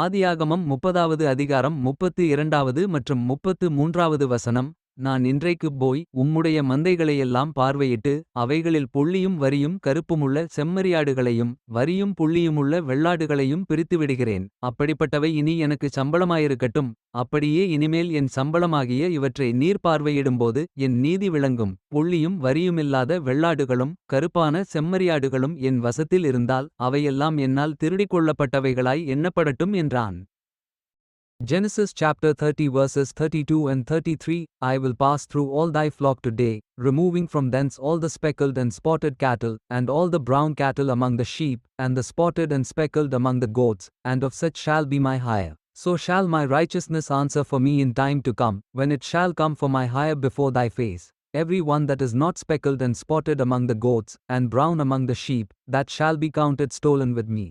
ஆதியாகமம் 30வது அதிகாரம் 32வது மற்றும் 33வது வசனம். நான் இன்றைக்குப் போய் உம்முடைய மந்தைகளையெல்லாம் பார்வையிட்டு அவைகளில் புள்ளியும் வரியும் கருப்புமுள்ள செம்மறியாடுகளையும் வரியும் புள்ளியுமுள்ள வெள்ளாடுகளையும் பிரித்துவிடுகிறேன். அப்படிப்பட்டவை இனி எனக்குச் சம்பளமாயிருக்கட்டும். அப்படியே இனிமேல் என் சம்பளமாகிய இவற்றை நீர் பார்வையிடும்போது என் நீதி விளங்கும். புள்ளியும் வரியுமில்லாத வெள்ளாடுகளும் கருப்பான செம்மறியாடுகளும் என் வசத்தில் இருந்தால் அவையெல்லாம் என்னால் திருடிக்கொள்ளப்பட்டவைகளாய் எண்ணப்படட்டும் என்றான். Genesis chapter 30 verses 32 and 33. I will pass through all thy flock today, removing from thence all the speckled and spotted cattle, and all the brown cattle among the sheep, and the spotted and speckled among the goats, and of such shall be my hire. So shall my righteousness answer for me in time to come, when it shall come for my hire before thy face. Every one that is not speckled and spotted among the goats, and brown among the sheep, that shall be counted stolen with me.